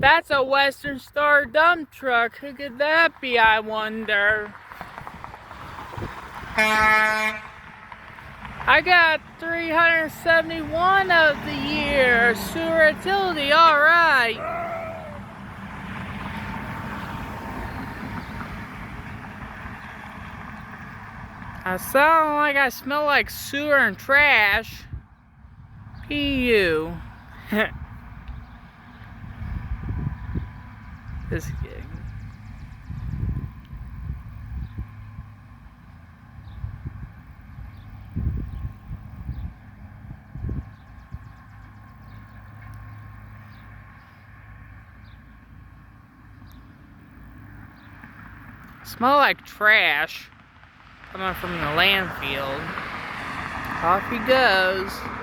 That's a Western Star dump truck. Who could that be, I wonder? I got 371 of the year. Sewer utility, alright. I sound like I smell like sewer and trash. P.U. Just kidding. Smell like trash coming from the landfill. Off he goes.